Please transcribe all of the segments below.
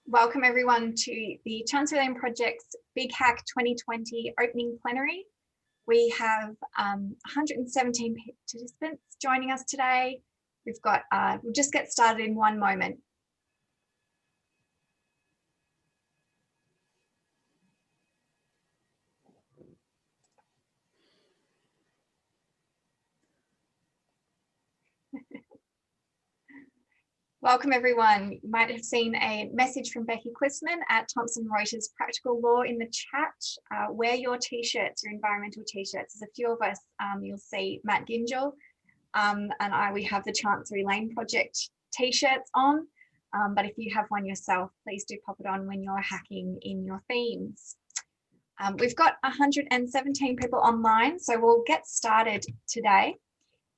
Welcome everyone to the Chancery Lane Project's Big Hack 2020 Opening Plenary. We have 117 participants joining us today. We'll just get started in one moment. Welcome everyone. You might have seen a message from Becky Clissman at Thomson Reuters Practical Law in the chat. Wear your t-shirts, your environmental t-shirts. There's a few of us, you'll see Matt Gingell and we have the Chancery Lane Project t-shirts on. But if you have one yourself, please do pop it on when you're hacking in your themes. We've got 117 people online, so we'll get started today.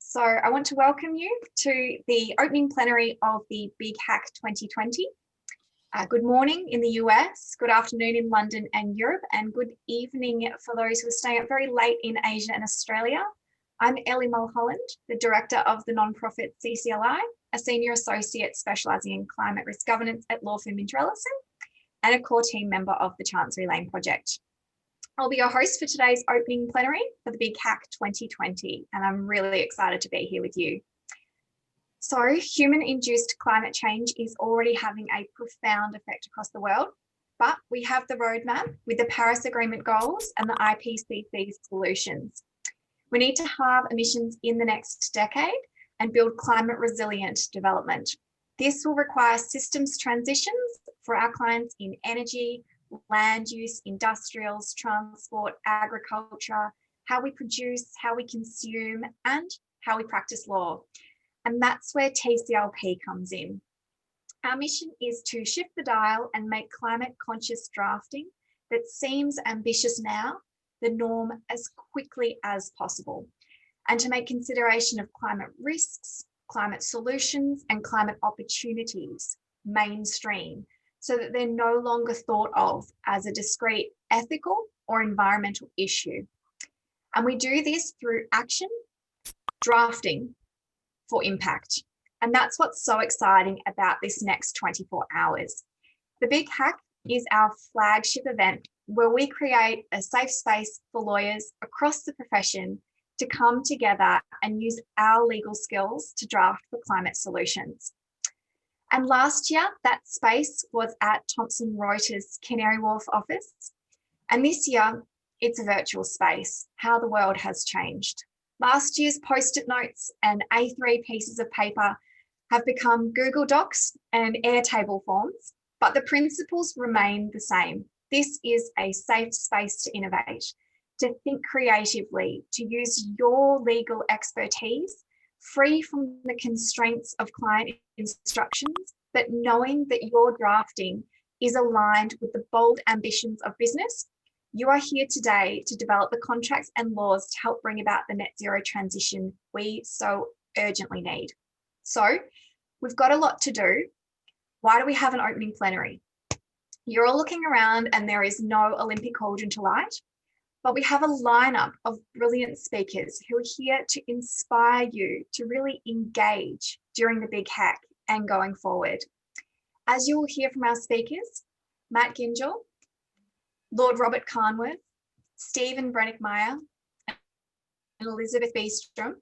So I want to welcome you to the opening plenary of the Big Hack 2020. Good morning in the US, good afternoon in London and Europe, and good evening for those who are staying up very late in Asia and Australia. I'm Ellie Mulholland, the director of the nonprofit CCLI, a senior associate specialising in climate risk governance at law firm Ellison, and a core team member of the Chancery Lane Project. I'll be your host for today's opening plenary for the Big Hack 2020, and I'm really excited to be here with you. So, human-induced climate change is already having a profound effect across the world, but we have the roadmap with the Paris Agreement goals and the IPCC solutions. We need to halve emissions in the next decade and build climate-resilient development. This will require systems transitions for our clients in energy, land use, industrials, transport, agriculture, how we produce, how we consume, and how we practice law. And that's where TCLP comes in. Our mission is to shift the dial and make climate conscious drafting that seems ambitious now the norm as quickly as possible, and to make consideration of climate risks, climate solutions, and climate opportunities mainstream, so that they're no longer thought of as a discrete ethical or environmental issue. And we do this through action, drafting for impact. And that's what's so exciting about this next 24 hours. The Big Hack is our flagship event where we create a safe space for lawyers across the profession to come together and use our legal skills to draft for climate solutions. And last year, that space was at Thomson Reuters Canary Wharf office. And this year, it's a virtual space. How the world has changed. Last year's Post-it notes and A3 pieces of paper have become Google Docs and Airtable forms, but the principles remain the same. This is a safe space to innovate, to think creatively, to use your legal expertise free from the constraints of client instructions, but knowing that your drafting is aligned with the bold ambitions of business. You are here today to develop the contracts and laws to help bring about the net zero transition we so urgently need. So we've got a lot to do. Why do we have an opening plenary? You're all looking around and there is no Olympic cauldron to light. But we have a lineup of brilliant speakers who are here to inspire you to really engage during the Big Hack and going forward. As you will hear from our speakers, Matt Gingell, Lord Robert Carnwath, Stephen Brenninkmeijer, and Elizabeth Beastrom,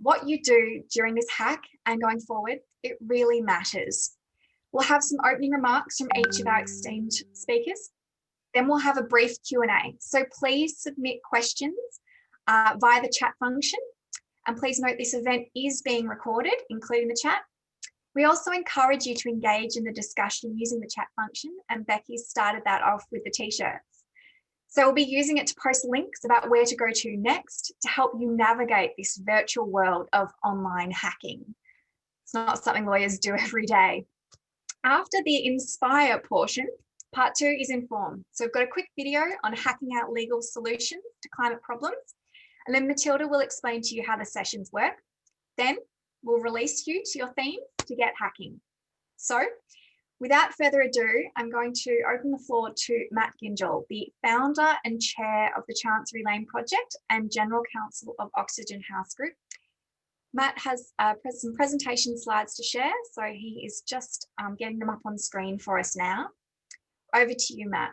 what you do during this hack and going forward, it really matters. We'll have some opening remarks from each of our esteemed speakers. Then we'll have a brief Q&A. So please submit questions via the chat function. And please note this event is being recorded, including the chat. We also encourage you to engage in the discussion using the chat function, and Becky started that off with the t-shirts. So we'll be using it to post links about where to go to next to help you navigate this virtual world of online hacking. It's not something lawyers do every day. After the inspire portion, Part 2 is inform. So we've got a quick video on hacking out legal solutions to climate problems. And then Matilda will explain to you how the sessions work. Then we'll release you to your theme to get hacking. So without further ado, I'm going to open the floor to Matt Gingell, the founder and chair of the Chancery Lane Project and general counsel of Oxygen House Group. Matt has some presentation slides to share, so he is just getting them up on screen for us now. Over to you, Matt.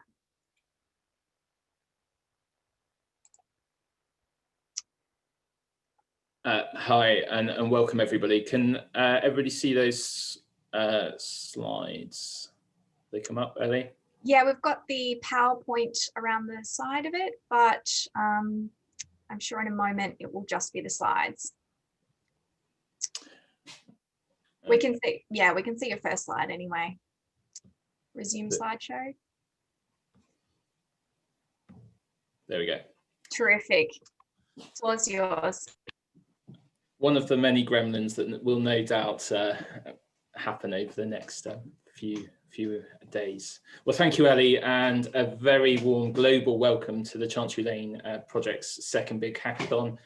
Hi, and welcome everybody. Can everybody see those slides? They come up, Ellie? Yeah, we've got the PowerPoint around the side of it, but I'm sure in a moment it will just be the slides. We can see, yeah, we can see your first slide anyway. Resume slideshow. There we go. Terrific. It's all yours. One of the many gremlins that will no doubt happen over the next few days. Well, thank you, Ellie, and a very warm global welcome to the Chancery Lane Project's second big hackathon.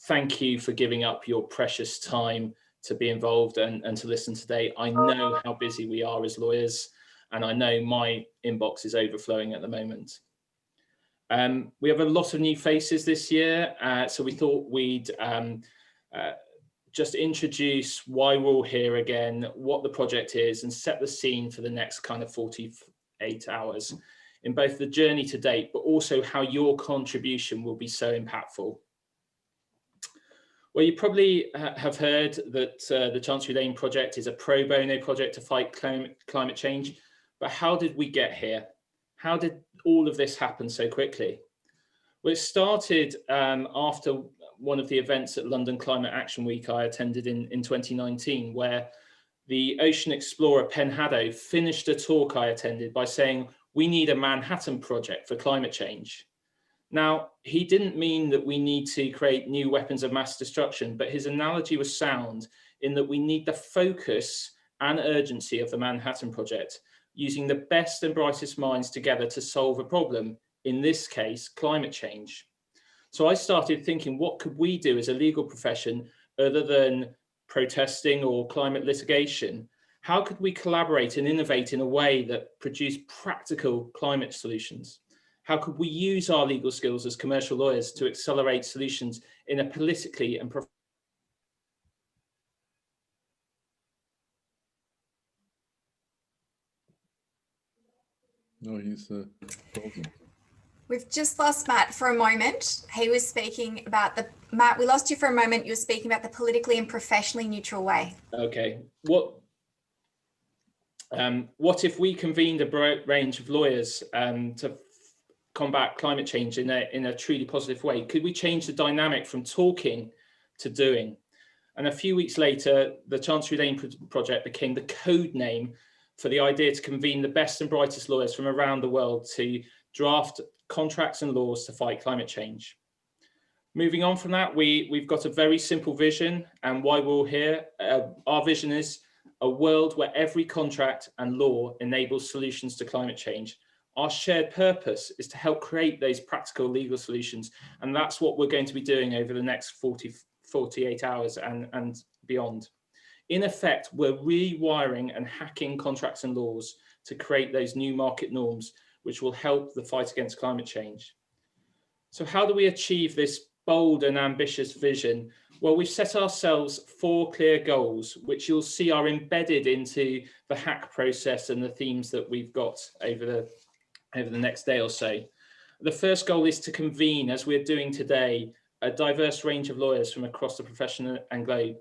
Thank you for giving up your precious time to be involved and to listen today. I know how busy we are as lawyers, and I know my inbox is overflowing at the moment. We have a lot of new faces this year, so we thought we'd just introduce why we're all here again, what the project is, and set the scene for the next kind of 48 hours in both the journey to date, but also how your contribution will be so impactful. Well, you probably have heard that the Chancery Lane Project is a pro bono project to fight climate change, but how did we get here? How did all of this happen so quickly? Well, it started after one of the events at London Climate Action Week I attended in 2019, where the ocean explorer Pen Hadow finished a talk I attended by saying, we need a Manhattan Project for climate change. Now, he didn't mean that we need to create new weapons of mass destruction, but his analogy was sound in that we need the focus and urgency of the Manhattan Project, using the best and brightest minds together to solve a problem, in this case, climate change. So I started thinking, what could we do as a legal profession other than protesting or climate litigation? How could we collaborate and innovate in a way that produced practical climate solutions? How could we use our legal skills as commercial lawyers to accelerate solutions in a politically and No, he's frozen. We've just lost Matt for a moment. He was speaking about Matt, we lost you for a moment. You were speaking about the politically and professionally neutral way. Okay. What if we convened a broad range of lawyers to combat climate change in a truly positive way? Could we change the dynamic from talking to doing? And a few weeks later, the Chancery Lane Project became the code name for the idea to convene the best and brightest lawyers from around the world to draft contracts and laws to fight climate change. Moving on from that, we've got a very simple vision and why we're all here. Our vision is a world where every contract and law enables solutions to climate change. Our shared purpose is to help create those practical legal solutions. And that's what we're going to be doing over the next 48 hours and beyond. In effect, we're rewiring and hacking contracts and laws to create those new market norms, which will help the fight against climate change. So how do we achieve this bold and ambitious vision? Well, we've set ourselves 4 clear goals, which you'll see are embedded into the hack process and the themes that we've got over the next day or so. The first goal is to convene, as we're doing today, a diverse range of lawyers from across the profession and globe.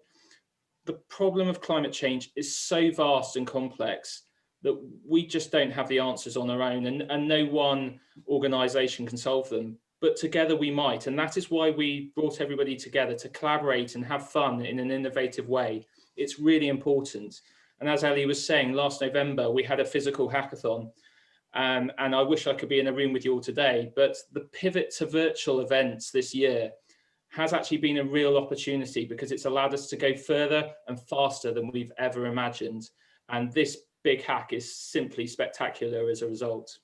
The problem of climate change is so vast and complex that we just don't have the answers on our own, and no one organisation can solve them. But together we might, and that is why we brought everybody together to collaborate and have fun in an innovative way. It's really important. And as Ellie was saying, last November, we had a physical hackathon. And I wish I could be in a room with you all today, but the pivot to virtual events this year has actually been a real opportunity because it's allowed us to go further and faster than we've ever imagined. And this big hack is simply spectacular as a result.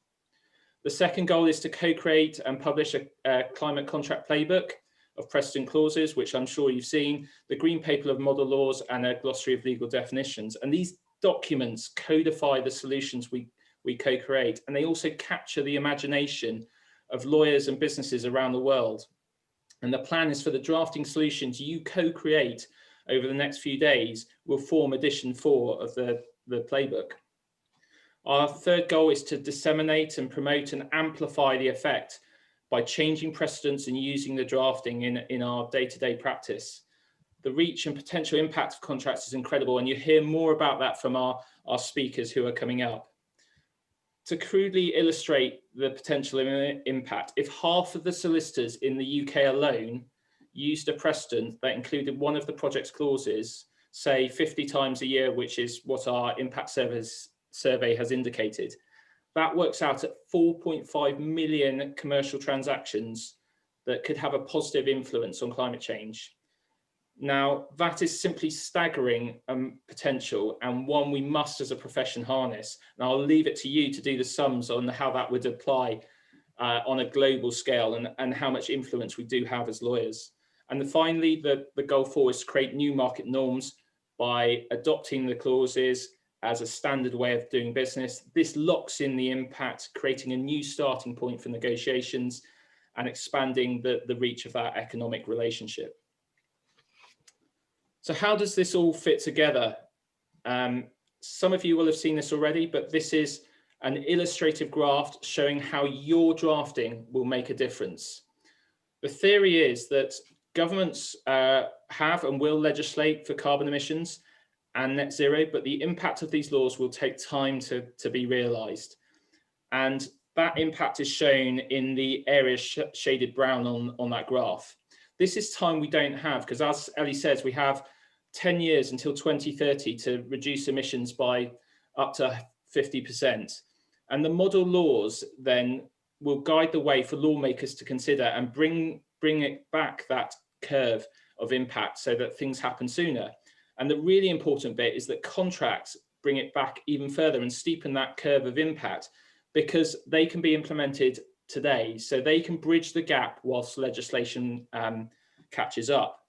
The second goal is to co-create and publish a climate contract playbook of precedent clauses, which I'm sure you've seen, the green paper of model laws and a glossary of legal definitions. And these documents codify the solutions we co-create, and they also capture the imagination of lawyers and businesses around the world. And the plan is for the drafting solutions you co-create over the next few days will form edition 4 of the playbook. Our third goal is to disseminate and promote and amplify the effect by changing precedents and using the drafting in our day-to-day practice. The reach and potential impact of contracts is incredible, and you hear more about that from our speakers who are coming up. To crudely illustrate the potential impact, if half of the solicitors in the UK alone used a precedent that included one of the project's clauses, say 50 times a year, which is what our impact survey has indicated, that works out at 4.5 million commercial transactions that could have a positive influence on climate change. Now, that is simply staggering potential, and one we must as a profession harness. And I'll leave it to you to do the sums on how that would apply on a global scale and how much influence we do have as lawyers. And then finally, the goal forward is to create new market norms by adopting the clauses as a standard way of doing business. This locks in the impact, creating a new starting point for negotiations and expanding the reach of that economic relationship. So how does this all fit together? Some of you will have seen this already, but this is an illustrative graph showing how your drafting will make a difference. The theory is that governments have and will legislate for carbon emissions and net zero, but the impact of these laws will take time to be realised. And that impact is shown in the area shaded brown on that graph. This is time we don't have, because as Ellie says, we have 10 years until 2030 to reduce emissions by up to 50%. And the model laws then will guide the way for lawmakers to consider and bring it back, that curve of impact, so that things happen sooner. And the really important bit is that contracts bring it back even further and steepen that curve of impact, because they can be implemented today, so they can bridge the gap whilst legislation catches up.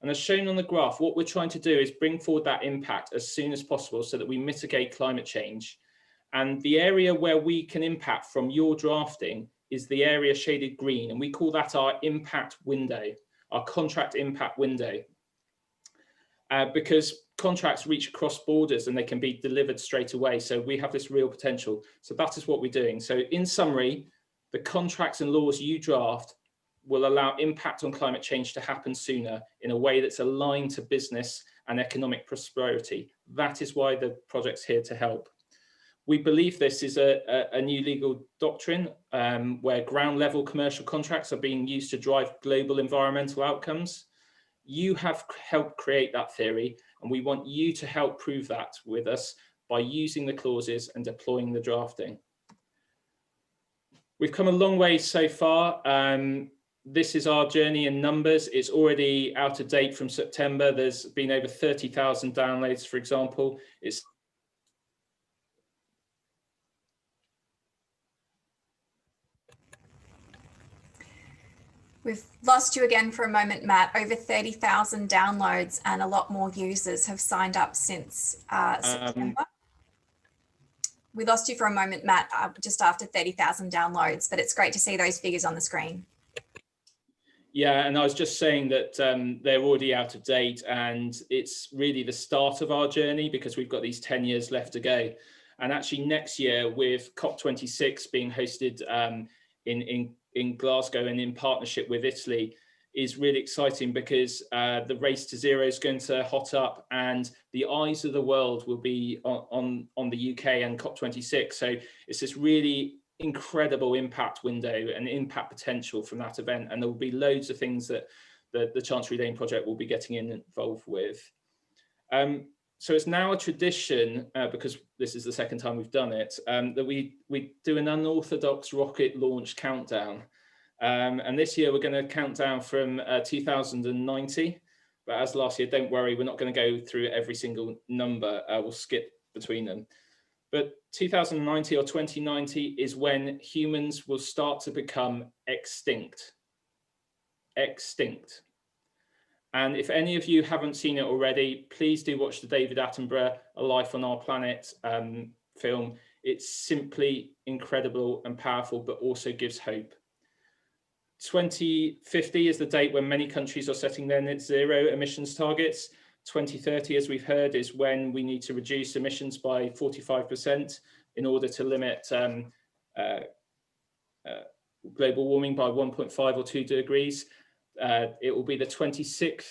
And as shown on the graph, what we're trying to do is bring forward that impact as soon as possible so that we mitigate climate change. And the area where we can impact from your drafting is the area shaded green, and we call that our impact window, our contract impact window. Because contracts reach across borders and they can be delivered straight away. So we have this real potential. So that is what we're doing. So in summary, the contracts and laws you draft will allow impact on climate change to happen sooner in a way that's aligned to business and economic prosperity. That is why the project's here to help. We believe this is a new legal doctrine where ground level commercial contracts are being used to drive global environmental outcomes. You have helped create that theory, and we want you to help prove that with us by using the clauses and deploying the drafting. We've come a long way so far. This is our journey in numbers. It's already out of date from September. There's been over 30,000 downloads, for example. We've lost you again for a moment, Matt. Over 30,000 downloads and a lot more users have signed up since September. We lost you for a moment, Matt, just after 30,000 downloads, but it's great to see those figures on the screen. Yeah, and I was just saying that they're already out of date, and it's really the start of our journey because we've got these 10 years left to go. And actually next year, with COP26 being hosted in Glasgow and in partnership with Italy, is really exciting because the race to zero is going to hot up, and the eyes of the world will be on the UK and COP26. So it's this really incredible impact window and impact potential from that event, and there will be loads of things that the Chancery Lane Project will be getting involved with. So it's now a tradition, because this is the second time we've done it, that we do an unorthodox rocket launch countdown. And this year we're going to count down from 2090, but as last year, don't worry, we're not going to go through every single number. We'll skip between them. But 2090 or 2090 is when humans will start to become extinct. Extinct. And if any of you haven't seen it already, please do watch the David Attenborough A Life on Our Planet film. It's simply incredible and powerful, but also gives hope. 2050 is the date when many countries are setting their net zero emissions targets. 2030, as we've heard, is when we need to reduce emissions by 45% in order to limit global warming by 1.5 or 2 degrees. It will be the 26th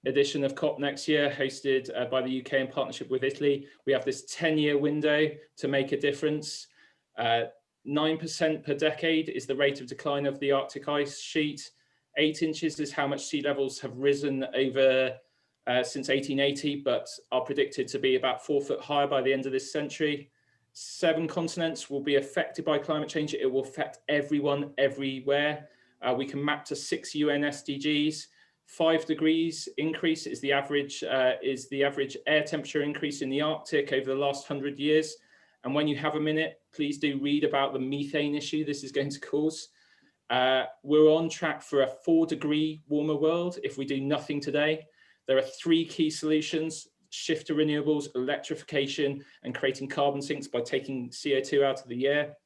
edition of COP next year, hosted by the UK in partnership with Italy. We have this 10-year window to make a difference. 9% per decade is the rate of decline of the Arctic ice sheet. 8 inches is how much sea levels have risen over since 1880, but are predicted to be about 4 foot higher by the end of this century. 7 continents will be affected by climate change. It will affect everyone, everywhere. We can map to 6 UN SDGs. 5 degrees increase is the average air temperature increase in the Arctic over the last 100 years. And when you have a minute, please do read about the methane issue this is going to cause. We're on track for a 4-degree warmer world if we do nothing today. There are 3 key solutions: shift to renewables, electrification, and creating carbon sinks by taking CO2 out of the air.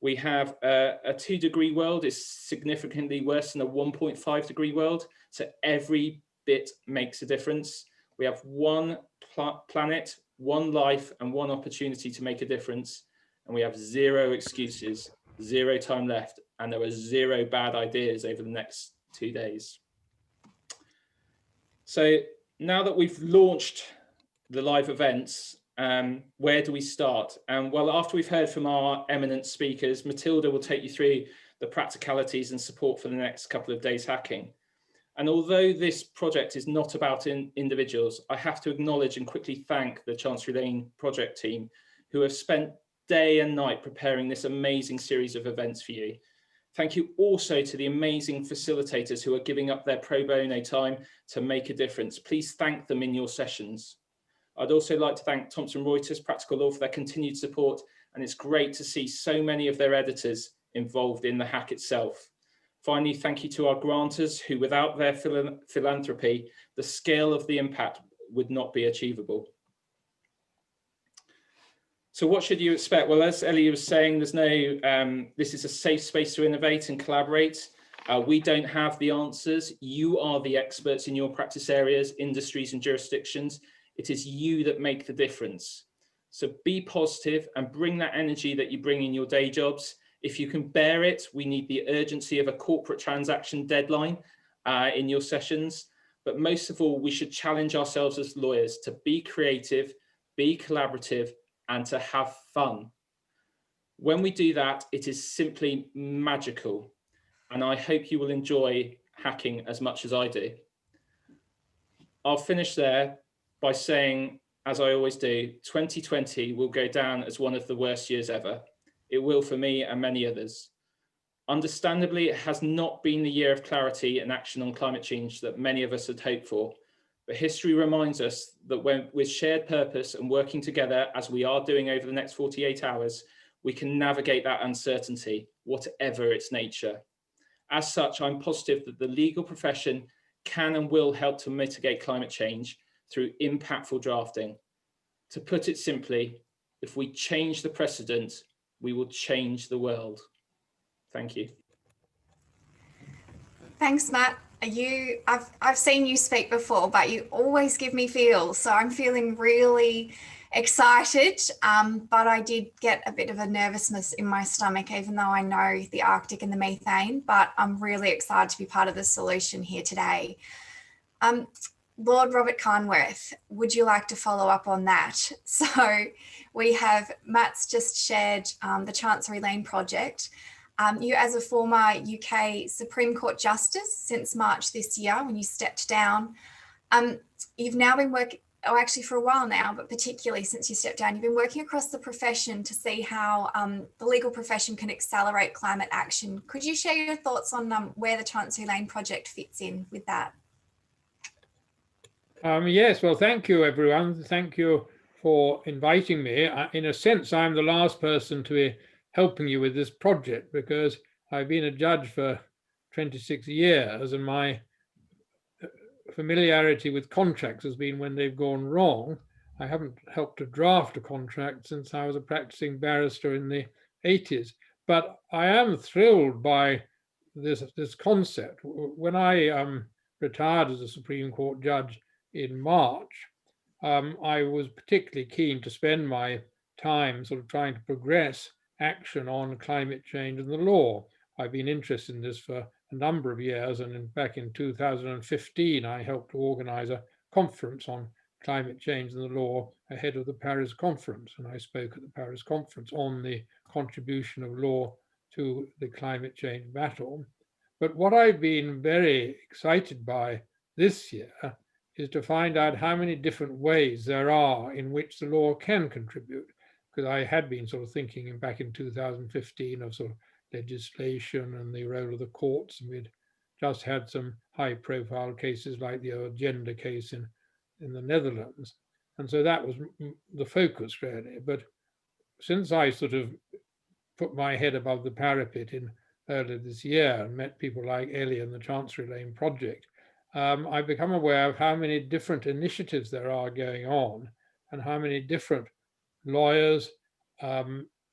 We have a 2-degree world is significantly worse than a 1.5-degree world. So every bit makes a difference. We have one planet, one life, and one opportunity to make a difference. And we have 0 excuses, 0 time left, and there are 0 bad ideas over the next 2 days. So now that we've launched the live events, where do we start? Well, after we've heard from our eminent speakers, Matilda will take you through the practicalities and support for the next couple of days hacking. And although this project is not about individuals, I have to acknowledge and quickly thank the Chancery Lane Project team, who have spent day and night preparing this amazing series of events for you. Thank you also to the amazing facilitators who are giving up their pro bono time to make a difference. Please thank them in your sessions. I'd also like to thank Thomson Reuters Practical Law for their continued support, and it's great to see so many of their editors involved in the hack itself. Finally, thank you to our grantors who, without their philanthropy, the scale of the impact would not be achievable. So what should you expect? Well, as Ellie was saying, there's no, this is a safe space to innovate and collaborate. We don't have the answers. You are the experts in your practice areas, industries, and jurisdictions. It is you that make the difference. So be positive and bring that energy that you bring in your day jobs. If you can bear it, we need the urgency of a corporate transaction deadline in your sessions. But most of all, we should challenge ourselves as lawyers to be creative, be collaborative, and to have fun. When we do that, it is simply magical. And I hope you will enjoy hacking as much as I do. I'll finish there by saying, as I always do, 2020 will go down as one of the worst years ever. It will for me and many others. Understandably, it has not been the year of clarity and action on climate change that many of us had hoped for. But history reminds us that when with shared purpose and working together, as we are doing over the next 48 hours, we can navigate that uncertainty, whatever its nature. As such, I'm positive that the legal profession can and will help to mitigate climate change through impactful drafting. To put it simply, if we change the precedent, we will change the world. Thank you. Thanks, Matt. I've seen you speak before, but you always give me feels. So I'm feeling really excited, but I did get a bit of a nervousness in my stomach, even though I know the Arctic and the methane, but I'm really excited to be part of the solution here today. Lord Robert Carnwath, would you like to follow up on that? So we have, Matt's just shared the Chancery Lane Project. You, as a former UK Supreme Court Justice since March this year, when you stepped down, you've now been working, or actually for a while now, but particularly since you stepped down, you've been working across the profession to see how the legal profession can accelerate climate action. Could you share your thoughts on where the Chancery Lane Project fits in with that? Yes, well, thank you, everyone. Thank you for inviting me. In a sense, I'm the last person to be helping you with this project because I've been a judge for 26 years and my familiarity with contracts has been when they've gone wrong. I haven't helped to draft a contract since I was a practicing barrister in the 80s, but I am thrilled by this concept. When I retired as a Supreme Court judge in March, I was particularly keen to spend my time sort of trying to progress action on climate change and the law. I've been interested in this for a number of years, and back in 2015, I helped to organize a conference on climate change and the law ahead of the Paris conference, and I spoke at the Paris conference on the contribution of law to the climate change battle. But what I've been very excited by this year is to find out how many different ways there are in which the law can contribute, because I had been sort of thinking back in 2015 of sort of legislation and the role of the courts, and we'd just had some high-profile cases like the gender case in the Netherlands, and so that was the focus really. But since I sort of put my head above the parapet in earlier this year and met people like Ellie and the Chancery Lane Project, I've become aware of how many different initiatives there are going on and how many different lawyers,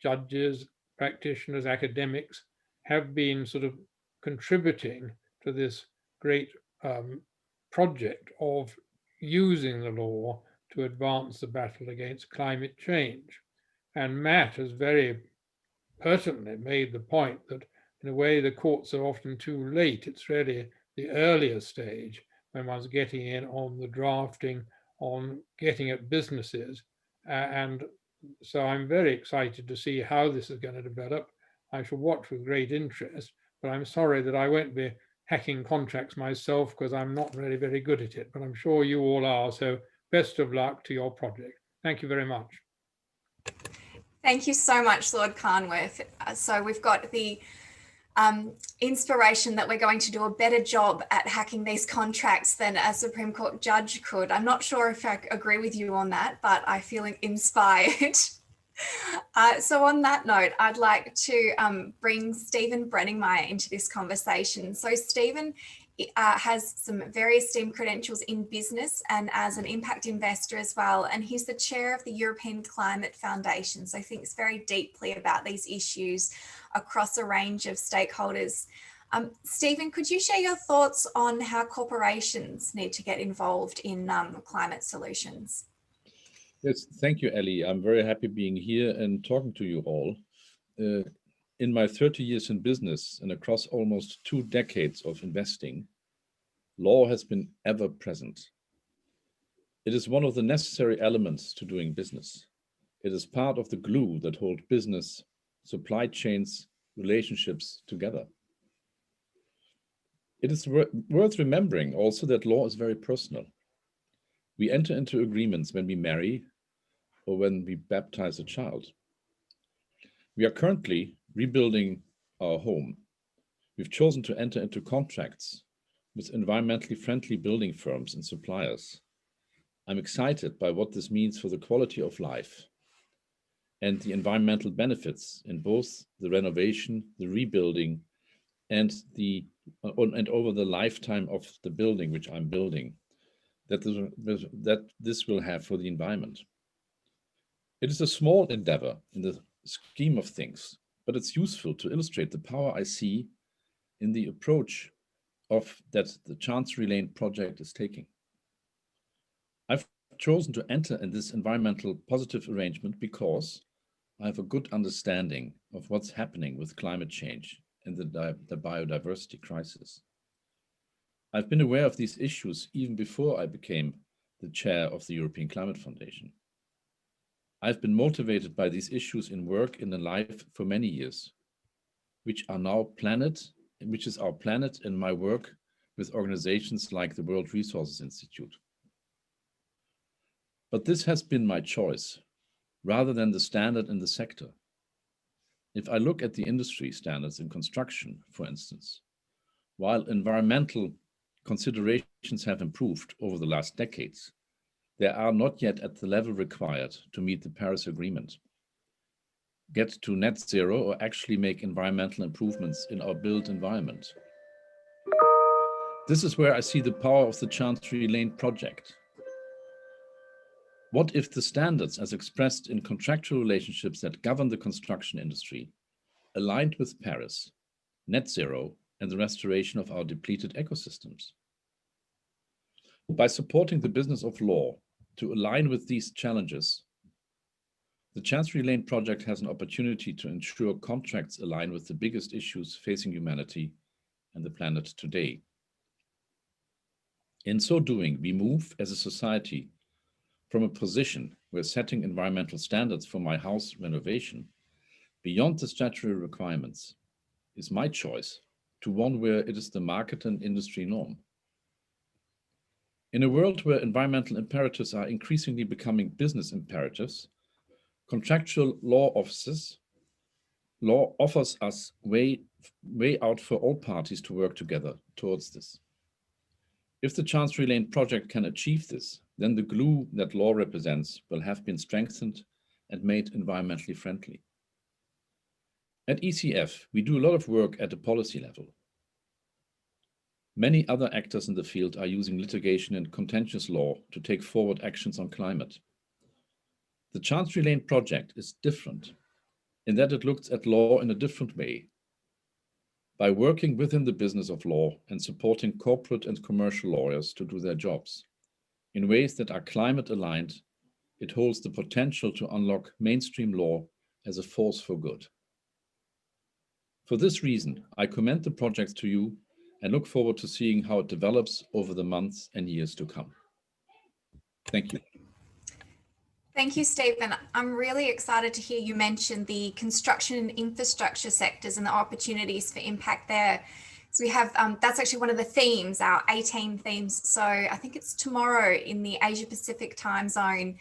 judges, practitioners, academics have been sort of contributing to this great project of using the law to advance the battle against climate change. And Matt has very pertinently made the point that in a way the courts are often too late. It's really the earlier stage when one's getting in on the drafting, on getting at businesses. And so I'm very excited to see how this is going to develop. I shall watch with great interest, but I'm sorry that I won't be hacking contracts myself because I'm not really very good at it, but I'm sure you all are. So best of luck to your project. Thank you very much. Thank you so much, Lord Carnwath. So we've got the inspiration that we're going to do a better job at hacking these contracts than a Supreme Court judge could. I'm not sure if I agree with you on that, but I feel inspired. So on that note, I'd like to bring Stephen Brenninkmeijer into this conversation. So Stephen has some very esteemed credentials in business and as an impact investor as well. And he's the chair of the European Climate Foundation. So thinks very deeply about these issues across a range of stakeholders. Stephen, could you share your thoughts on how corporations need to get involved in climate solutions? Yes, thank you, Ellie. I'm very happy being here and talking to you all. In my 30 years in business and across almost 2 decades of investing, law has been ever present. It is one of the necessary elements to doing business. It is part of the glue that holds business, supply chains, relationships together. It is worth remembering also that law is very personal. We enter into agreements when we marry or when we baptize a child. We are currently rebuilding our home. We've chosen to enter into contracts with environmentally friendly building firms and suppliers. I'm excited by what this means for the quality of life and the environmental benefits in both the renovation, the rebuilding, and over the lifetime of the building which I'm building, that this will have for the environment. It is a small endeavor in the scheme of things, but it's useful to illustrate the power I see in the approach that the Chancery Lane Project is taking. I've chosen to enter in this environmental positive arrangement because I have a good understanding of what's happening with climate change and the biodiversity crisis. I've been aware of these issues even before I became the chair of the European Climate Foundation. I've been motivated by these issues in work and in life for many years, which is our planet and my work with organizations like the World Resources Institute. But this has been my choice, rather than the standard in the sector. If I look at the industry standards in construction, for instance, while environmental considerations have improved over the last decades, they are not yet at the level required to meet the Paris Agreement, get to net zero, or actually make environmental improvements in our built environment. This is where I see the power of the Chancery Lane Project. What if the standards as expressed in contractual relationships that govern the construction industry aligned with Paris, net zero, and the restoration of our depleted ecosystems? By supporting the business of law to align with these challenges, The Chancery Lane Project has an opportunity to ensure contracts align with the biggest issues facing humanity and the planet today. In so doing, we move as a society from a position where setting environmental standards for my house renovation beyond the statutory requirements is my choice to one where it is the market and industry norm. In a world where environmental imperatives are increasingly becoming business imperatives, contractual law offers us way out for all parties to work together towards this. If the Chancery Lane Project can achieve this, then the glue that law represents will have been strengthened and made environmentally friendly. At ECF, we do a lot of work at the policy level. Many other actors in the field are using litigation and contentious law to take forward actions on climate. The Chancery Lane Project is different in that it looks at law in a different way. By working within the business of law and supporting corporate and commercial lawyers to do their jobs in ways that are climate aligned, it holds the potential to unlock mainstream law as a force for good. For this reason, I commend the project to you and look forward to seeing how it develops over the months and years to come. Thank you. Thank you, Stephen. I'm really excited to hear you mention the construction and infrastructure sectors and the opportunities for impact there. So we have, that's actually one of the themes, our 18 themes. So I think it's tomorrow in the Asia Pacific time zone,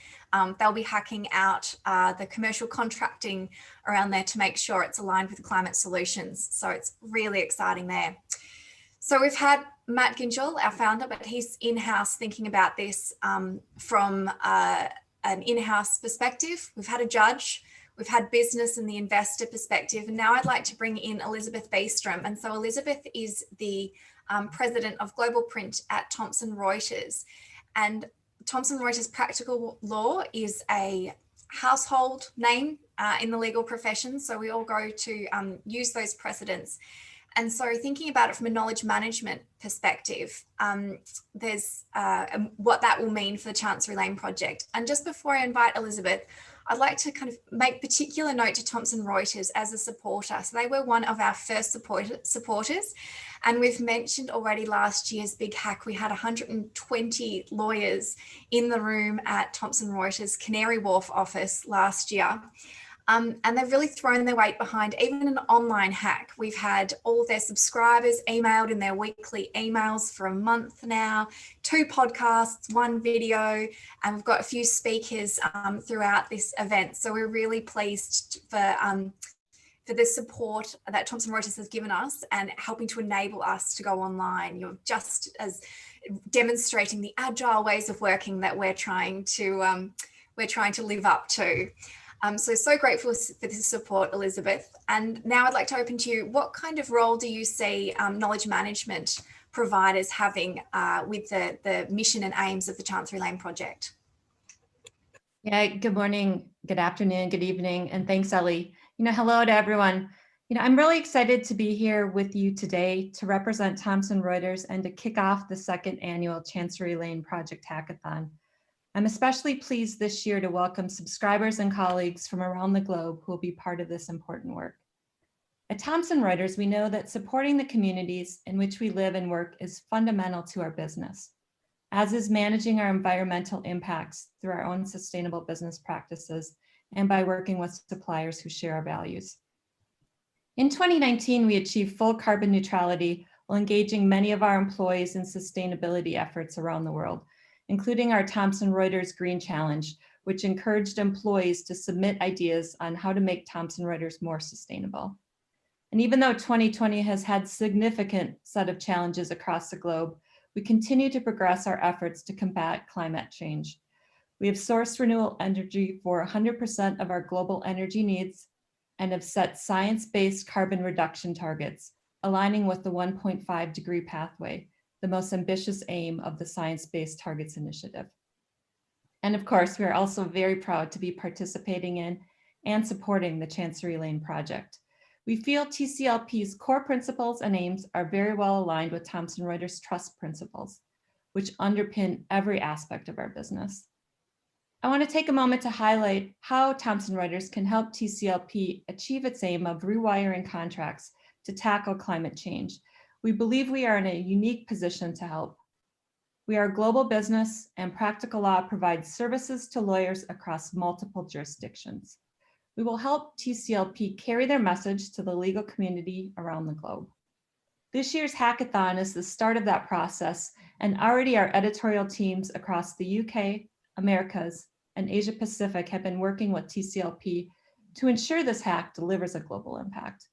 they'll be hacking out the commercial contracting around there to make sure it's aligned with climate solutions. So it's really exciting there. So we've had Matt Gingell, our founder, but he's in-house thinking about this from an in-house perspective. We've had a judge, we've had business and the investor perspective, and now I'd like to bring in Elizabeth Beastrom. And so Elizabeth is the president of Global Print at Thomson Reuters. And Thomson Reuters Practical Law is a household name in the legal profession. So we all go to use those precedents. And so thinking about it from a knowledge management perspective, there's what that will mean for the Chancery Lane Project. And just before I invite Elizabeth, I'd like to kind of make particular note to Thomson Reuters as a supporter. So they were one of our first supporters. And we've mentioned already last year's big hack, we had 120 lawyers in the room at Thomson Reuters Canary Wharf office last year. And they've really thrown their weight behind even an online hack. We've had all their subscribers emailed in their weekly emails for a month now, 2 podcasts, 1 video, and we've got a few speakers throughout this event. So we're really pleased for the support that Thomson Reuters has given us and helping to enable us to go online. You're just as demonstrating the agile ways of working that we're trying to live up to. So grateful for this support, Elizabeth. And now I'd like to open to you. What kind of role do you see knowledge management providers having with the mission and aims of the Chancery Lane Project? Yeah, good morning, good afternoon, good evening, and thanks, Ellie. Hello to everyone. I'm really excited to be here with you today to represent Thomson Reuters and to kick off the 2nd annual Chancery Lane Project Hackathon. I'm especially pleased this year to welcome subscribers and colleagues from around the globe who will be part of this important work. At Thomson Reuters, we know that supporting the communities in which we live and work is fundamental to our business, as is managing our environmental impacts through our own sustainable business practices and by working with suppliers who share our values. In 2019, we achieved full carbon neutrality while engaging many of our employees in sustainability efforts around the world, including our Thomson Reuters Green Challenge, which encouraged employees to submit ideas on how to make Thomson Reuters more sustainable. And even though 2020 has had significant set of challenges across the globe, we continue to progress our efforts to combat climate change. We have sourced renewable energy for 100% of our global energy needs and have set science-based carbon reduction targets, aligning with the 1.5 degree pathway, the most ambitious aim of the Science Based Targets Initiative. And of course, we are also very proud to be participating in and supporting the Chancery Lane Project. We feel TCLP's core principles and aims are very well aligned with Thomson Reuters trust principles, which underpin every aspect of our business. I want to take a moment to highlight how Thomson Reuters can help TCLP achieve its aim of rewiring contracts to tackle climate change. We believe we are in a unique position to help. We are a global business, and Practical Law provides services to lawyers across multiple jurisdictions. We will help TCLP carry their message to the legal community around the globe. This year's hackathon is the start of that process, and already our editorial teams across the UK, Americas, and Asia Pacific have been working with TCLP to ensure this hack delivers a global impact.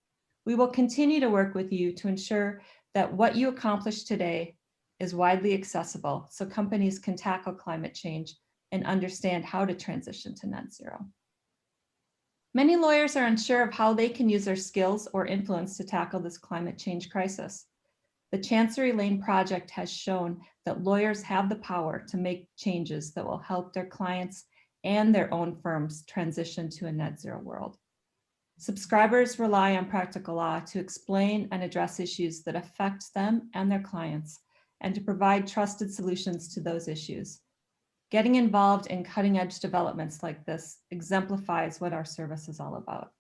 We will continue to work with you to ensure that what you accomplish today is widely accessible so companies can tackle climate change and understand how to transition to net zero. Many lawyers are unsure of how they can use their skills or influence to tackle this climate change crisis. The Chancery Lane Project has shown that lawyers have the power to make changes that will help their clients and their own firms transition to a net zero world. Subscribers rely on Practical Law to explain and address issues that affect them and their clients, and to provide trusted solutions to those issues. Getting involved in cutting-edge developments like this exemplifies what our service is all about.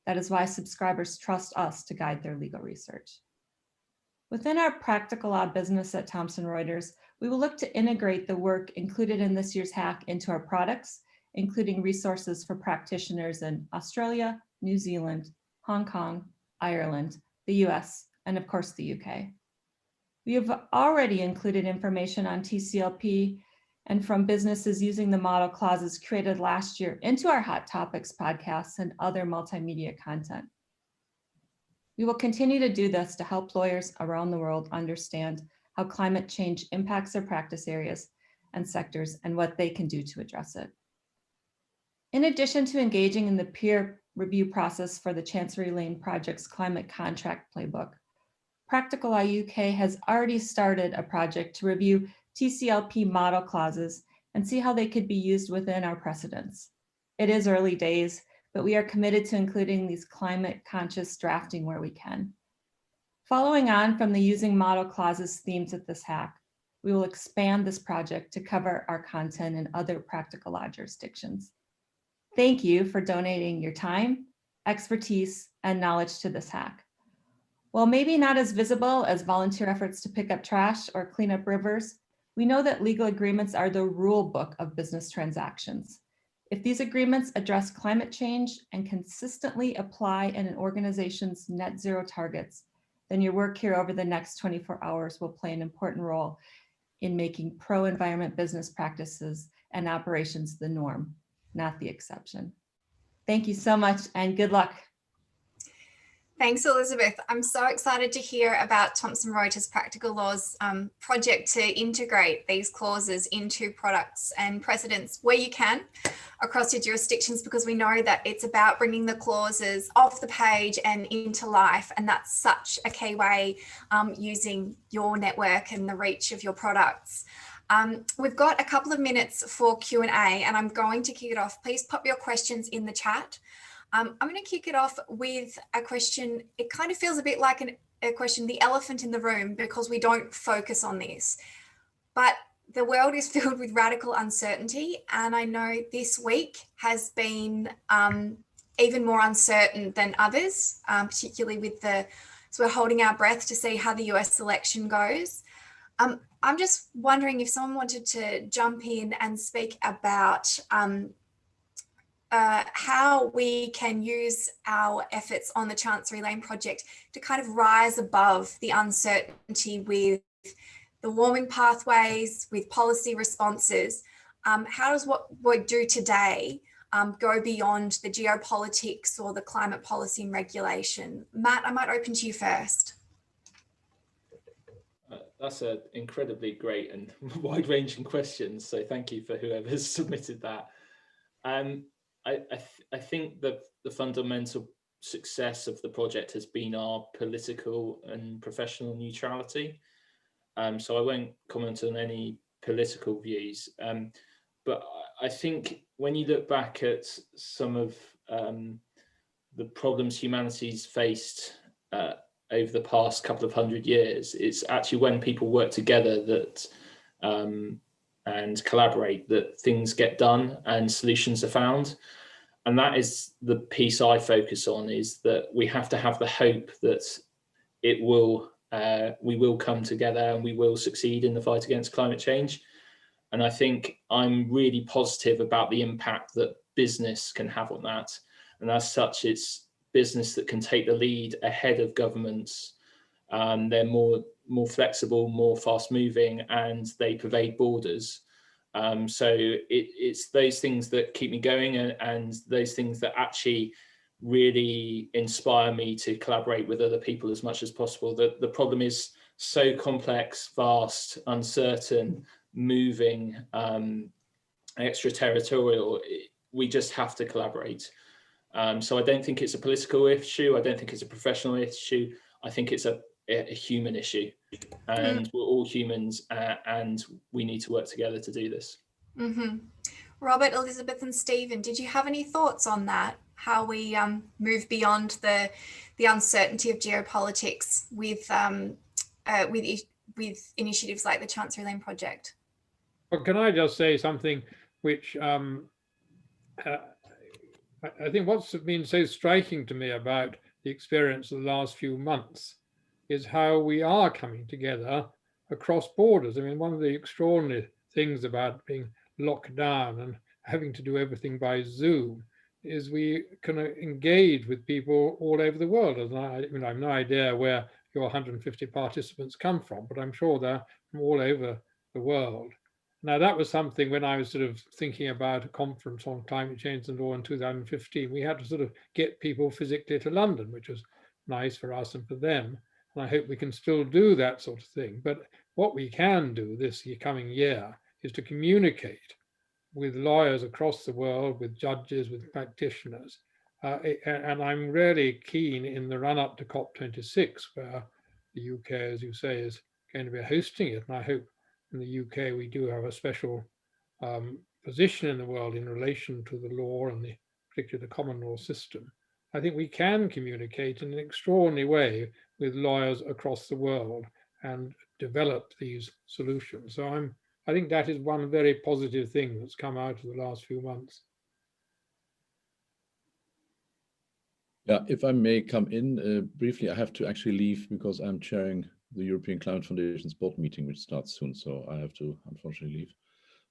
That is why subscribers trust us to guide their legal research. Within our Practical Law business at Thomson Reuters, we will look to integrate the work included in this year's hack into our products, including resources for practitioners in Australia, New Zealand, Hong Kong, Ireland, the US, and of course the UK. We have already included information on TCLP and from businesses using the model clauses created last year into our Hot Topics podcasts and other multimedia content. We will continue to do this to help lawyers around the world understand how climate change impacts their practice areas and sectors and what they can do to address it. In addition to engaging in the peer review process for the Chancery Lane Project's climate contract playbook, Practical Law UK has already started a project to review TCLP model clauses and see how they could be used within our precedents. It is early days, but we are committed to including these climate conscious drafting where we can. Following on from the using model clauses themes at this hack, we will expand this project to cover our content in other Practical Law jurisdictions. Thank you for donating your time, expertise, and knowledge to this hack. While maybe not as visible as volunteer efforts to pick up trash or clean up rivers, we know that legal agreements are the rule book of business transactions. If these agreements address climate change and consistently apply in an organization's net zero targets, then your work here over the next 24 hours will play an important role in making pro-environment business practices and operations the norm, not the exception. Thank you so much and good luck. Thanks, Elizabeth. I'm so excited to hear about Thomson Reuters Practical Law's project to integrate these clauses into products and precedents where you can across your jurisdictions, because we know that it's about bringing the clauses off the page and into life. And that's such a key way using your network and the reach of your products. We've got a couple of minutes for Q&A and I'm going to kick it off. Please pop your questions in the chat. I'm going to kick it off with a question. It kind of feels a bit like a question, the elephant in the room, because we don't focus on this. But the world is filled with radical uncertainty. And I know this week has been even more uncertain than others, particularly with so we're holding our breath to see how the US election goes. I'm just wondering if someone wanted to jump in and speak about how we can use our efforts on the Chancery Lane Project to kind of rise above the uncertainty with the warming pathways, with policy responses. How does what we do today go beyond the geopolitics or the climate policy and regulation? Matt, I might open to you first. That's an incredibly great and wide-ranging question. So thank you for whoever's submitted that. I think that the fundamental success of the project has been our political and professional neutrality. So I won't comment on any political views, but I think when you look back at some of the problems humanity's faced over the past couple of 100 years, it's actually when people work together that and collaborate, that things get done and solutions are found. And that is the piece I focus on, is that we have to have the hope that it will, we will come together and we will succeed in the fight against climate change. And I think I'm really positive about the impact that business can have on that. And as such, it's business that can take the lead ahead of governments. They're more flexible, more fast moving, and they pervade borders. So it's those things that keep me going, and those things that actually really inspire me to collaborate with other people as much as possible. The problem is so complex, vast, uncertain, moving, extraterritorial. We just have to collaborate. So I don't think it's a political issue. I don't think it's a professional issue. I think it's a human issue, and we're all humans, and we need to work together to do this. Mm-hmm. Robert, Elizabeth and Stephen, did you have any thoughts on that? How we move beyond the uncertainty of geopolitics with initiatives like the Chancery Lane Project? Well, can I just say something which I think what's been so striking to me about the experience of the last few months is how we are coming together across borders. I mean, one of the extraordinary things about being locked down and having to do everything by Zoom is we can engage with people all over the world. And I have no idea where your 150 participants come from, but I'm sure they're from all over the world. Now, that was something when I was sort of thinking about a conference on climate change and law in 2015, we had to sort of get people physically to London, which was nice for us and for them. And I hope we can still do that sort of thing. But what we can do this coming year is to communicate with lawyers across the world, with judges, with practitioners. And I'm really keen in the run up to COP26, where the UK, as you say, is going to be hosting it. And I hope in the UK we do have a special position in the world in relation to the law and particularly the common law system. I think we can communicate in an extraordinary way with lawyers across the world and develop these solutions. So I think that is one very positive thing that's come out of the last few months. Yeah, if I may come in briefly, I have to actually leave because I'm chairing the European Climate Foundation's board meeting, which starts soon, so I have to unfortunately leave.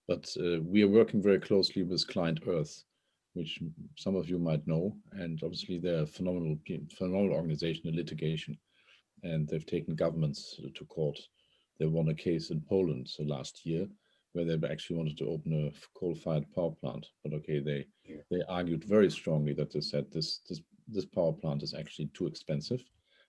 But we are working very closely with Client Earth, which some of you might know, and obviously they're a phenomenal organization in litigation, and they've taken governments to court. They won a case in Poland last year where they actually wanted to open a coal-fired power plant, but okay, they argued very strongly that they said this power plant is actually too expensive.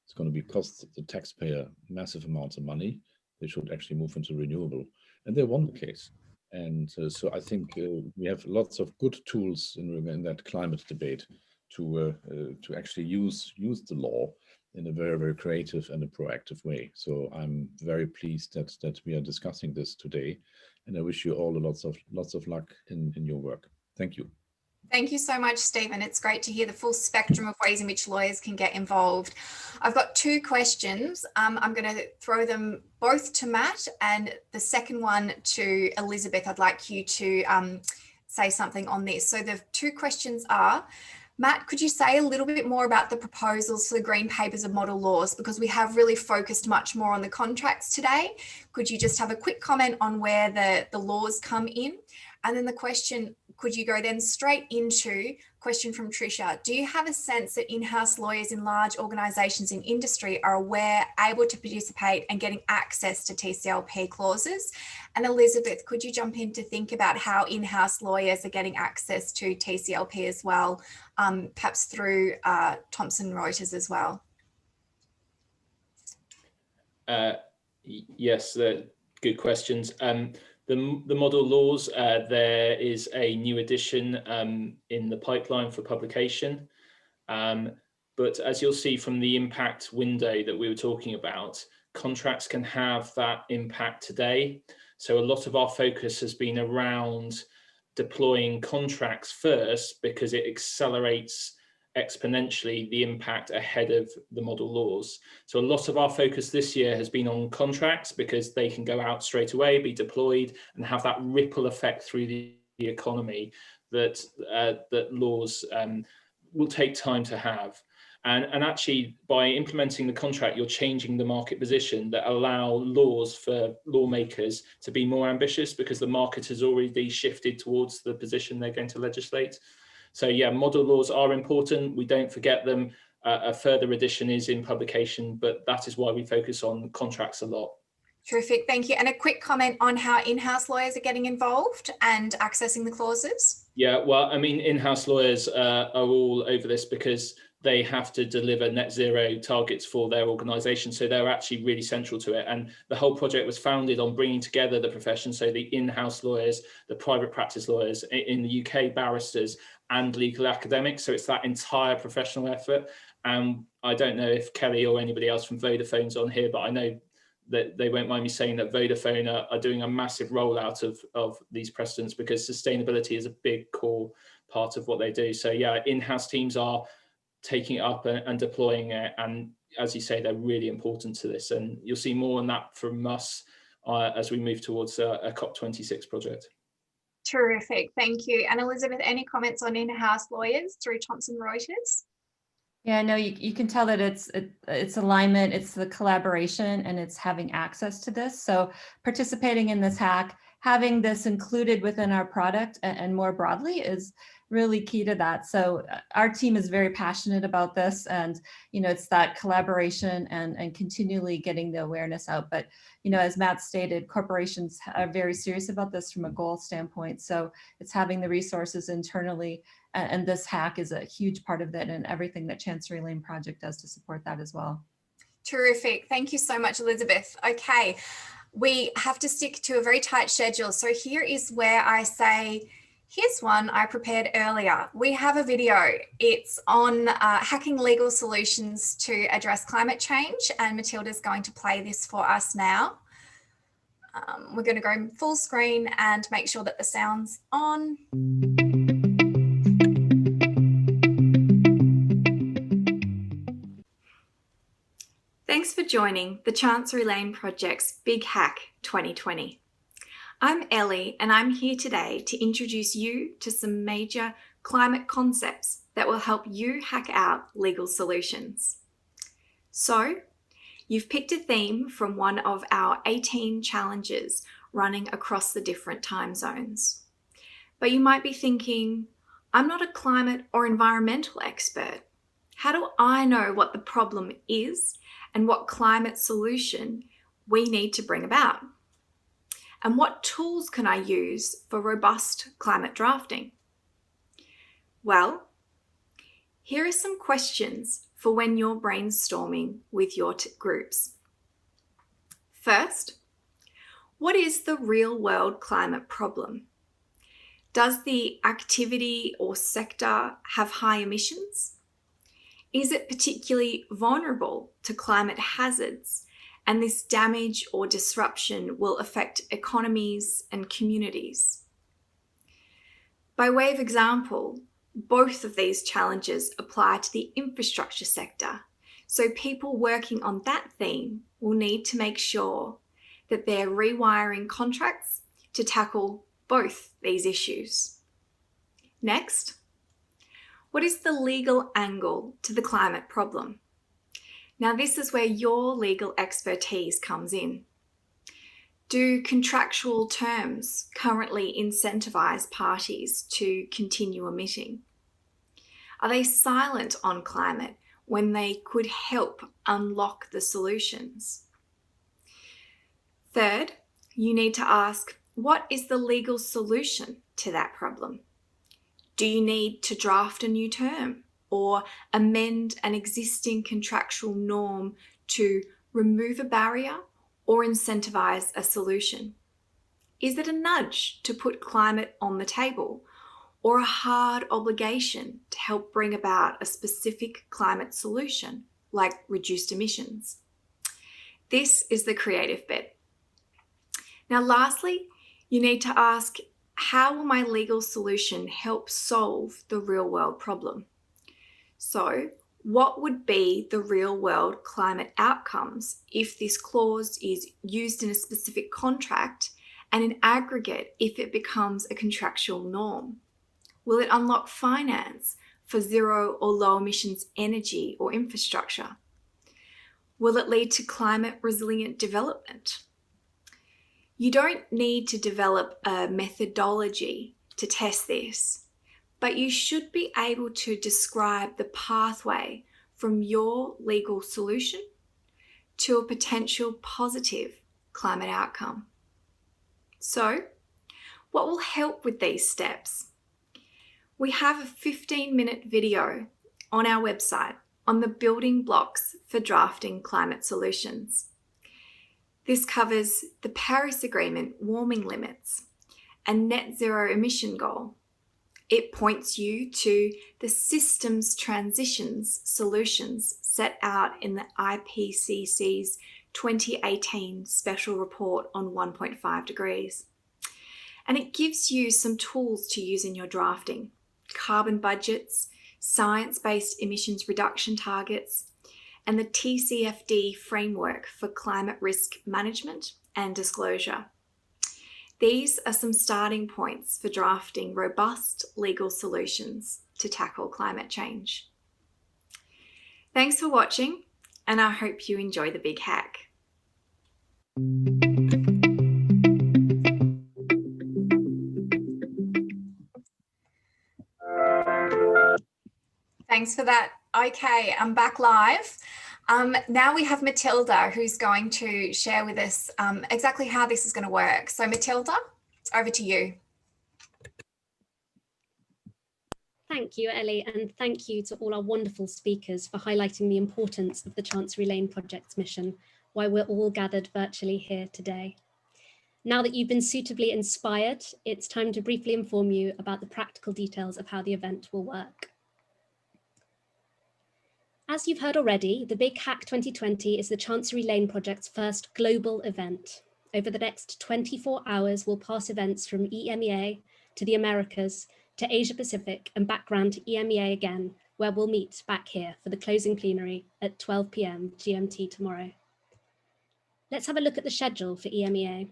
It's going to cost the taxpayer massive amounts of money. They should actually move into renewable, and they won the case. And so I think we have lots of good tools in that climate debate to actually use the law in a very, very creative and a proactive way. So I'm very pleased that we are discussing this today, and I wish you all lots of luck in your work. Thank you. Thank you so much, Stephen. It's great to hear the full spectrum of ways in which lawyers can get involved. I've got two questions. I'm going to throw them both to Matt, and the second one to Elizabeth. I'd like you to say something on this. So the two questions are, Matt, could you say a little bit more about the proposals for the Green Papers of Model Laws? Because we have really focused much more on the contracts today. Could you just have a quick comment on where the laws come in? And then the question, could you go then straight into question from Tricia? Do you have a sense that in-house lawyers in large organisations in industry are aware, able to participate and getting access to TCLP clauses? And Elizabeth, could you jump in to think about how in-house lawyers are getting access to TCLP as well, perhaps through Thomson Reuters as well? Yes, good questions. The model laws, there is a new edition in the pipeline for publication. But as you'll see from the impact window that we were talking about, contracts can have that impact today. So a lot of our focus has been around deploying contracts first because it accelerates exponentially the impact ahead of the model laws. So a lot of our focus this year has been on contracts because they can go out straight away, be deployed, and have that ripple effect through the economy that laws will take time to have. And actually, by implementing the contract, you're changing the market position that allow laws for lawmakers to be more ambitious because the market has already shifted towards the position they're going to legislate. So yeah, model laws are important. We don't forget them. A further edition is in publication, but that is why we focus on contracts a lot. Terrific, thank you. And a quick comment on how in-house lawyers are getting involved and accessing the clauses. Yeah, well, I mean, in-house lawyers are all over this because they have to deliver net zero targets for their organisation. So they're actually really central to it. And the whole project was founded on bringing together the profession. So the in-house lawyers, the private practice lawyers, in the UK, barristers and legal academics. So it's that entire professional effort. And I don't know if Kelly or anybody else from Vodafone's on here, but I know that they won't mind me saying that Vodafone are doing a massive rollout of these precedents because sustainability is a big core part of what they do. So yeah, in-house teams are taking it up and deploying it. And as you say, they're really important to this. And you'll see more on that from us as we move towards a COP26 project. Terrific, thank you. And Elizabeth, any comments on in-house lawyers through Thomson Reuters? Yeah, no, you can tell that it's alignment, it's the collaboration, and it's having access to this. So participating in this hack, having this included within our product and more broadly is really key to that. So our team is very passionate about this, and it's that collaboration and continually getting the awareness out. But as Matt stated, corporations are very serious about this from a goal standpoint. So it's having the resources internally, and this hack is a huge part of it, and everything that Chancery Lane Project does to support that as well. Terrific. Thank you so much, Elizabeth. Okay, we have to stick to a very tight schedule. So here is where I say, here's one I prepared earlier. We have a video. It's on hacking legal solutions to address climate change, and Matilda's going to play this for us now. We're going to go full screen and make sure that the sound's on. Thanks for joining the Chancery Lane Project's Big Hack 2020. I'm Ellie, and I'm here today to introduce you to some major climate concepts that will help you hack out legal solutions. So, you've picked a theme from one of our 18 challenges running across the different time zones. But you might be thinking, I'm not a climate or environmental expert. How do I know what the problem is and what climate solution we need to bring about? And what tools can I use for robust climate drafting? Well, here are some questions for when you're brainstorming with your groups. First, what is the real world climate problem? Does the activity or sector have high emissions? Is it particularly vulnerable to climate hazards, and this damage or disruption will affect economies and communities? By way of example, both of these challenges apply to the infrastructure sector, so people working on that theme will need to make sure that they're rewiring contracts to tackle both these issues. Next, what is the legal angle to the climate problem? Now, this is where your legal expertise comes in. Do contractual terms currently incentivize parties to continue emitting? Are they silent on climate when they could help unlock the solutions? Third, you need to ask, what is the legal solution to that problem? Do you need to draft a new term or amend an existing contractual norm to remove a barrier or incentivize a solution? Is it a nudge to put climate on the table, or a hard obligation to help bring about a specific climate solution like reduced emissions? This is the creative bit. Now, lastly, you need to ask, how will my legal solution help solve the real world problem? So, what would be the real-world climate outcomes if this clause is used in a specific contract, and in aggregate if it becomes a contractual norm? Will it unlock finance for zero or low emissions energy or infrastructure? Will it lead to climate resilient development? You don't need to develop a methodology to test this, but you should be able to describe the pathway from your legal solution to a potential positive climate outcome. So, what will help with these steps? We have a 15-minute video on our website on the building blocks for drafting climate solutions. This covers the Paris Agreement warming limits and net zero emission goal. It points you to the systems transitions solutions set out in the IPCC's 2018 special report on 1.5 degrees. And it gives you some tools to use in your drafting: carbon budgets, science-based emissions reduction targets, and the TCFD framework for climate risk management and disclosure. These are some starting points for drafting robust legal solutions to tackle climate change. Thanks for watching, and I hope you enjoy the big hack. Thanks for that. Okay, I'm back live. Now we have Matilda, who's going to share with us exactly how this is going to work. So Matilda, over to you. Thank you, Ellie, and thank you to all our wonderful speakers for highlighting the importance of the Chancery Lane Project's mission, why we're all gathered virtually here today. Now that you've been suitably inspired, it's time to briefly inform you about the practical details of how the event will work. As you've heard already, the Big Hack 2020 is the Chancery Lane Project's first global event. Over the next 24 hours, we'll pass events from EMEA to the Americas to Asia Pacific and back round to EMEA again, where we'll meet back here for the closing plenary at 12 p.m. GMT tomorrow. Let's have a look at the schedule for EMEA.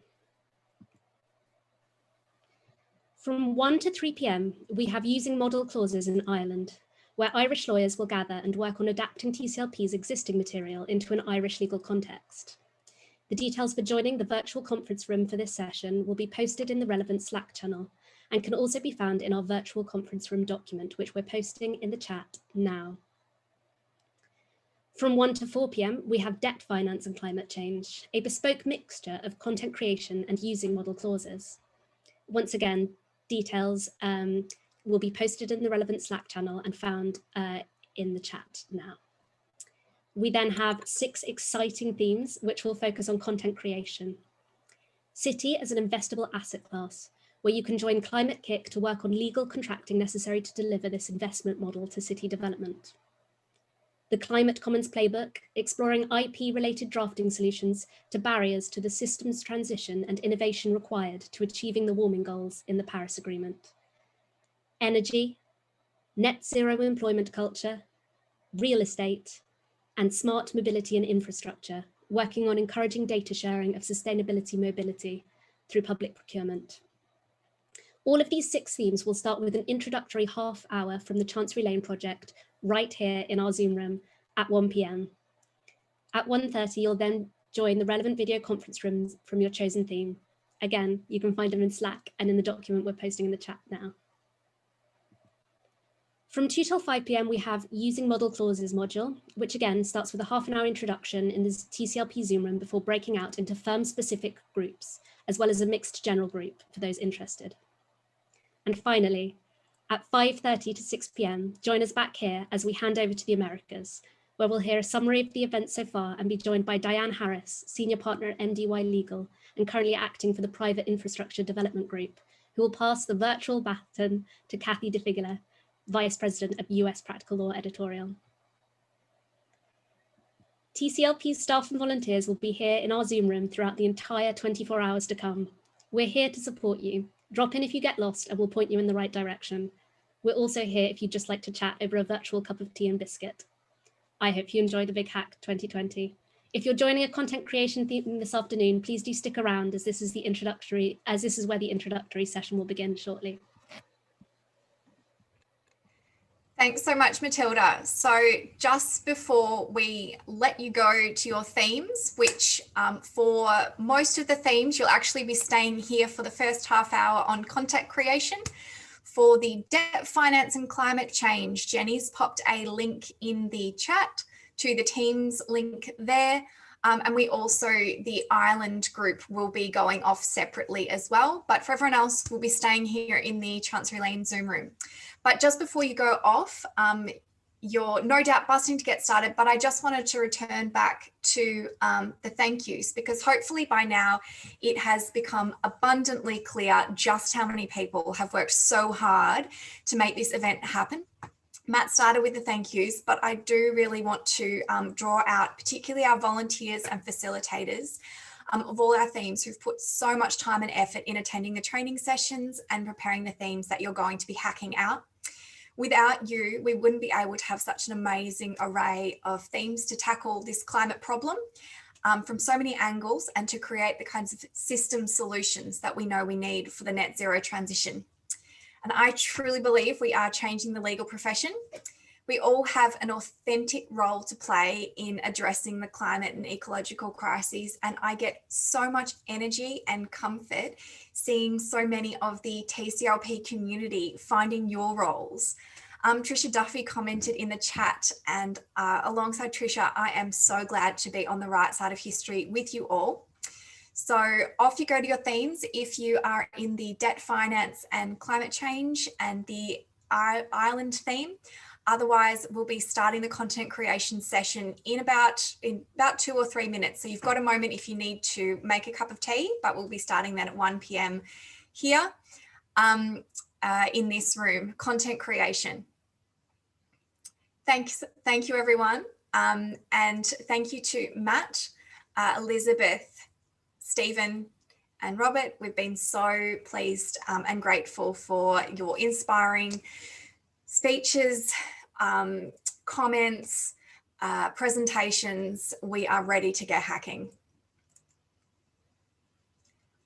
From 1 to 3 p.m, we have using model clauses in Ireland, where Irish lawyers will gather and work on adapting TCLP's existing material into an Irish legal context. The details for joining the virtual conference room for this session will be posted in the relevant Slack channel and can also be found in our virtual conference room document, which we're posting in the chat now. From 1 to 4 p.m, we have debt finance and climate change, a bespoke mixture of content creation and using model clauses. Once again, details will be posted in the relevant Slack channel and found in the chat now. We then have 6 exciting themes, which will focus on content creation. City as an investable asset class, where you can join Climate Kick to work on legal contracting necessary to deliver this investment model to city development. The Climate Commons Playbook, exploring IP-related drafting solutions to barriers to the systems transition and innovation required to achieving the warming goals in the Paris Agreement. Energy, net zero employment culture, real estate, and smart mobility and infrastructure, working on encouraging data sharing of sustainability mobility through public procurement. All of these 6 themes will start with an introductory half hour from the Chancery Lane Project right here in our Zoom room at 1 p.m. At 1:30, you'll then join the relevant video conference rooms from your chosen theme. Again, you can find them in Slack and in the document we're posting in the chat now. From 2 till 5 p.m, we have Using Model Clauses module, which again starts with a half-an-hour introduction in the TCLP Zoom room before breaking out into firm-specific groups, as well as a mixed general group for those interested. And finally, at 5:30 to 6 p.m, join us back here as we hand over to the Americas, where we'll hear a summary of the event so far and be joined by Diane Harris, Senior Partner at MDY Legal and currently acting for the Private Infrastructure Development Group, who will pass the virtual baton to Kathy DeFigula, Vice President of US Practical Law Editorial. TCLP's staff and volunteers will be here in our Zoom room throughout the entire 24 hours to come. We're here to support you. Drop in if you get lost and we'll point you in the right direction. We're also here if you'd just like to chat over a virtual cup of tea and biscuit. I hope you enjoy the Big Hack 2020. If you're joining a content creation theme this afternoon, please do stick around as this is where the introductory session will begin shortly. Thanks so much, Matilda. So just before we let you go to your themes, which for most of the themes, you'll actually be staying here for the first half hour on content creation. For the debt finance and climate change, Jenny's popped a link in the chat to the Teams link there. And we also, the Ireland group will be going off separately as well. But for everyone else, we'll be staying here in the Chancery Lane Zoom room. But just before you go off, you're no doubt busting to get started, but I just wanted to return back to the thank yous, because hopefully by now it has become abundantly clear just how many people have worked so hard to make this event happen. Matt started with the thank yous, but I do really want to draw out particularly our volunteers and facilitators of all our themes who've put so much time and effort in attending the training sessions and preparing the themes that you're going to be hacking out. Without you, we wouldn't be able to have such an amazing array of themes to tackle this climate problem from so many angles and to create the kinds of system solutions that we know we need for the net zero transition. And I truly believe we are changing the legal profession. We all have an authentic role to play in addressing the climate and ecological crises. And I get so much energy and comfort seeing so many of the TCLP community finding your roles. Trisha Duffy commented in the chat, and alongside Trisha, I am so glad to be on the right side of history with you all. So off you go to your themes if you are in the debt finance and climate change and the Ireland theme. Otherwise, we'll be starting the content creation session in about 2 or 3 minutes. So you've got a moment if you need to make a cup of tea, but we'll be starting then at 1 p.m. here in this room, content creation. Thank you, everyone. And thank you to Matt, Elizabeth, Stephen, and Robert. We've been so pleased and grateful for your inspiring speeches, comments, presentations. We are ready to get hacking.